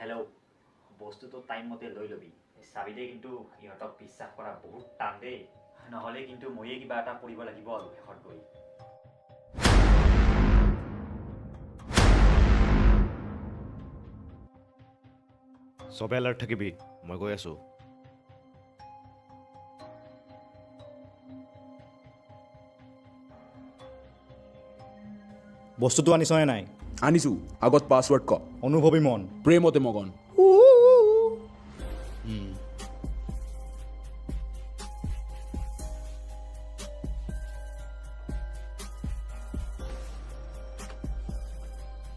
Hello' বস্তুটো time মতে লৈ ল'বি চাবিলে কিন্তু ইহঁতক বিশ্বাস কৰা বহুত টান দেই নহ'লে কিন্তু ময়ে কিবা এটা কৰিব লাগিব আৰু শেষত গৈ সবে এলাৰ্ট থাকিবি মই গৈ আছো বস্তুটো আনিছনে নাই আনিছো আগত পাছৱৰ্ড ক অনুভৱী মন প্ৰেমতে মগন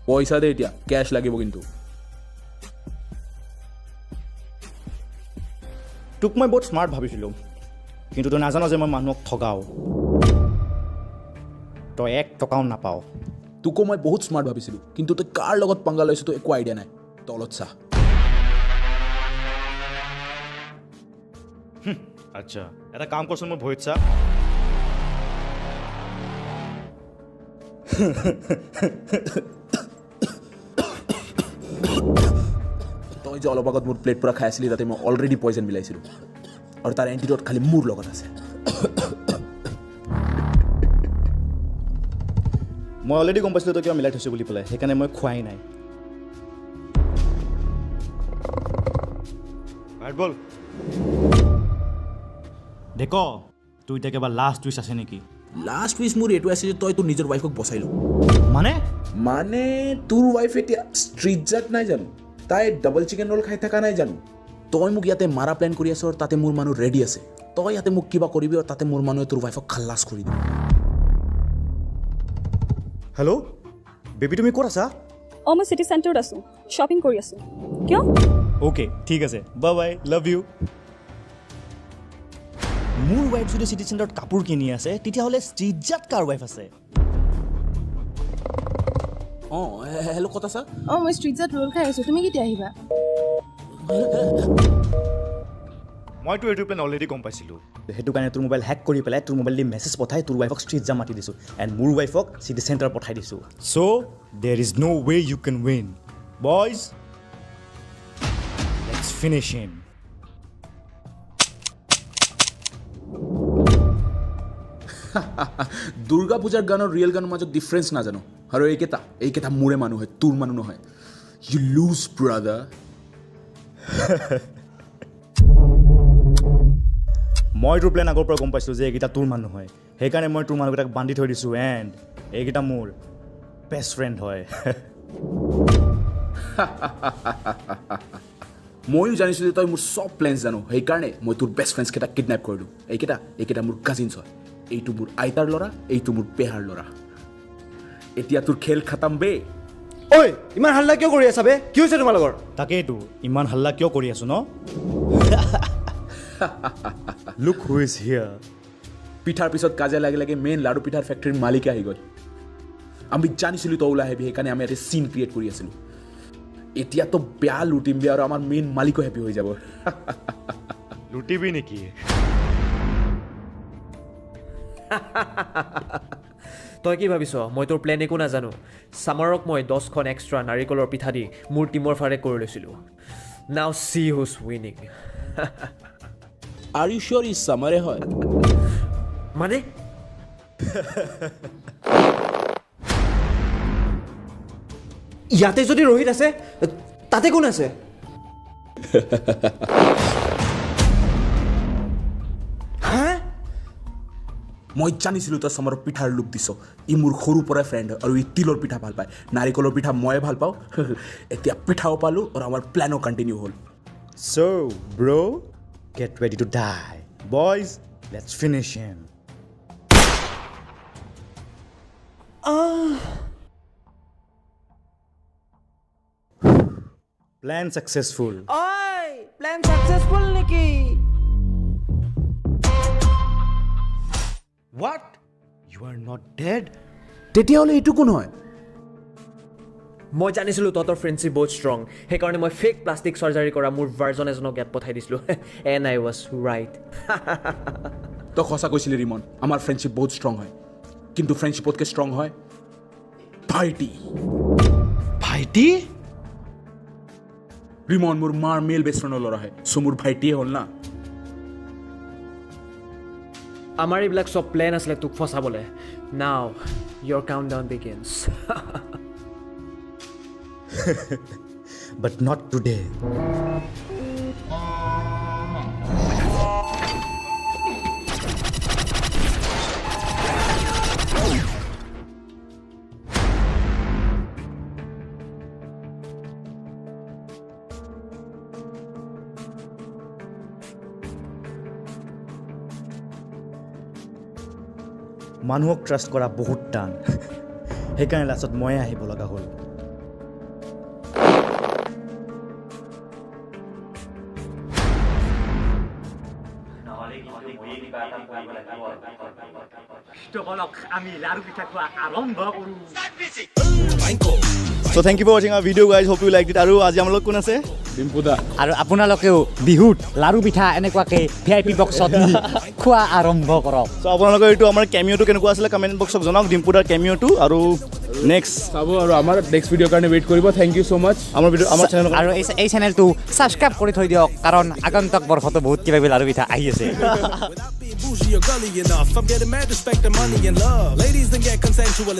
পইচা দে এতিয়া কেছ লাগিব কিন্তু তোক মই বহুত স্মাৰ্ট ভাবিছিলোঁ কিন্তু তই নাজানো যে মই মানুহক ঠগাওঁ তই 1 টকাও নাপাওঁ তোকো মই বহুত স্মাৰ্ট ভাবিছিলোঁ কিন্তু তই কাৰ লগত পাংগা লৈছ তো একো আইডিয়া নাই তলত চা আচ্ছা এটা কাম কৰচোন মোৰ ভৰিত চা তই যে অলপ আগত মোৰ প্লেট পৰা খাই আছিলি তাতে মই অলৰেডি পইজন মিলাইছিলোঁ আৰু তাৰ এণ্টিডট খালি মোৰ লগত আছে মই অলৰেডি গম পাইছিলোঁ তই কিবা মিলাই থৈছোঁ বুলি পেলাই সেইকাৰণে মই খোৱাই নাই বল দেখ তোৰ এতিয়া কিবা লাষ্ট টুইষ্ট আছে নেকি লাষ্ট উইচ মোৰ এইটো আছে যে তই তোৰ নিজৰ ৱাইফক বচাই ল মানে তোৰ ৱাইফ এতিয়া ষ্ট্ৰীট জাত নাই জানো তাই ডাবল চিকেন ৰোল খাই থকা নাই জানো তই মোক ইয়াতে মাৰা প্লেন কৰি আছ আৰু তাতে মোৰ মানুহ ৰেডি আছে তই ইয়াতে মোক কিবা কৰিবি আৰু তাতে মোৰ মানুহে তোৰ ৱাইফক খালাছ কৰি দিব হেল্ল' বেবী তুমি ক'ত আছা মই চিটি চেণ্টাৰত আছোঁ শ্বপিং কৰি আছোঁ কিয় অ'কে ঠিক আছে বাই বাই লাভ ইউ মোৰ ৱাইফ যদি চিটি চেণ্টাৰত কাপোৰ কিনি আছে তেতিয়াহ'লে ষ্ট্ৰীট জাত কাৰ ৱাইফ আছে অঁ হেল্ল' ক'ত আছা মই ষ্ট্ৰীট জাত ৰোল খাই আছোঁ তুমি কেতিয়া আহিবা মইতো এইটো প্লেন অলৰেডি গম পাইছিলোঁ সেইটো কাৰণে তোৰ মোবাইল হেক কৰি পেলাই তোৰ মোবাইল দি মেছেজ পঠাই তোৰ ৱাইফক ষ্ট্ৰীট জাম মাতি দিছোঁ এণ্ড মোৰ ৱাইফক চিটি চেণ্টাৰ পঠাই দিছোঁ so' there is no' way you can win boys let's finish him Durga পূজাৰ গান আৰু ৰিয়েল গানৰ মাজত ডিফাৰেঞ্চ নাজানো আৰু এইকেইটা মোৰে মানুহ হয় তোৰ মানুহ নহয় ইউ লুজ ব্ৰাদাৰ মই তোৰ প্লেন আগৰ পৰা গম পাইছোঁ যে এইকেইটা তোৰ মানুহ হয় সেইকাৰণে মই তোৰ মানুহকেইটাক বান্ধি থৈ দিছোঁ এণ্ড এইকেইটা মোৰ বেষ্ট ফ্ৰেণ্ড হয় ময়ো জানিছোঁ যে তই মোৰ চব প্লেনছ জানো সেইকাৰণে মই তোৰ বেষ্ট ফ্ৰেণ্ডছকেইটাক কিডনেপ কৰিলোঁ এইকেইটা মোৰ কাজিনছ হয় এইটো মোৰ আইতাৰ ল'ৰা এইটো মোৰ পেহাৰ ল'ৰা এতিয়া তোৰ খেল খাটাম বে ঐ ইমান হাল্লা কিয় কৰি আছা বে কি হৈছে তোমালোকৰ তাকেইতো ইমান হাল্লা কিয় কৰি আছোঁ ন লুক হু ইজ হিয়াৰ পিঠাৰ পিছত কাজিয়া লাগি মেইন লাডু পিঠাৰ ফেক্টৰীৰ মালিকে আহি গ'ল আমি জানিছিলোঁ তই ওলাই আহিবি সেইকাৰণে আমি ইয়াতে চিন ক্ৰিয়েট কৰি আছিলোঁ এতিয়াতো বেয়া লুটিম বেয়া আৰু আমাৰ মেইন মালিকো হেপী হৈ যাব লুটিবি নেকি তই কি ভাবিছ মই তোৰ প্লেন একো নাজানো ছামাৰক মই 10খন এক্সট্ৰা নাৰিকলৰ পিঠা দি মোৰ টিমৰ ফালে কৰি লৈছিলোঁ নাও চি হুজ উইনিং আৰ ইউ চিয়'ৰ ই ছামাৰে হয় মানে ইয়াতে যদি ৰোহিত আছে তাতে কোন আছে মই জানিছিলোঁ তই ছামাৰৰ পিঠাৰ লুক দিছ ই মোৰ সৰুৰ পৰাই ফ্ৰেণ্ড হয় আৰু ই তিলৰ পিঠা ভাল পায় নাৰিকলৰ পিঠা ময়ে ভাল পাওঁ এতিয়া পিঠাও পালোঁ আৰু আমাৰ প্লেনো কণ্টিনিউ হ'ল So, bro, get ready to die. Boys, let's finish him. Plan successful. ঐ প্লেন সাকসেসফুল নেকি What? You are not dead? তেতিয়াহ'লে এইটো কোন হয় মই জানিছিলোঁ তহঁতৰ ফ্ৰেণ্ডশ্বিপ বহুত ষ্ট্ৰং সেইকাৰণে মই ফেক প্লাষ্টিক চাৰ্জাৰী কৰা মোৰ ভাৰ্জন এজনক ইয়াত পঠাই দিছিলোঁ এণ্ড আই ৱাজ ৰাইট তই সঁচা কৈছিলি ৰিমন আমাৰ ফ্ৰেণ্ডশ্বিপ বহুত ষ্ট্ৰং হয় কিন্তু ফ্ৰেণ্ডশ্বিপতকৈ ষ্ট্ৰং হয় ভাইটি ভাইটি? বিমন মোৰ মাৰ মেল বেষ্ট ফ্ৰেণ্ডৰ ল'ৰাহে চ' মোৰ ভাইটিয়ে হ'ল না আমাৰ এইবিলাক চব প্লেন আছিলে তোক ফচাবলৈ নাও your countdown begins But not today. মানুহক ট্ৰাষ্ট কৰা বহুত টান সেইকাৰণে লাষ্টত ময়ে আহিব লগা হ'ল সকলক আমি লাড়ু পিঠা খোৱা আৰম্ভ কৰোঁ So thank you for watching our video guys, hope you liked it. আৰু আজি আমাৰ লগত কোন আছে ডিম্পুদা আৰু আপোনালোকেও বিহুত লাড়ু পিঠা এনেকুৱাকে VIP বক্সত খোৱা আৰম্ভ কৰক So আপোনালোকৰ এইটো আমাৰ কেমিঅ'টো কেনেকুৱা আছিলে কমেণ্ট বক্সত জনাওক ডিম্পুদাৰ কেমিঅ'টো আৰু নেক্সট চাব আৰু আমাৰ নেক্সট ভিডিঅ'ৰ কাৰণে ৱেইট কৰিব থেংক ইউ ছ' মাছ আমাৰ চেনেল আৰু এই চেনেলটো ছাবস্ক্ৰাইব কৰি থৈ দিয়ক কাৰণ আগন্তুক বৰ্ষতো বহুত কিবা কিবি লাড়ু পিঠা আহি আছে Bougie or gully enough. I'm getting mad respect and money and love. Ladies then get consensual.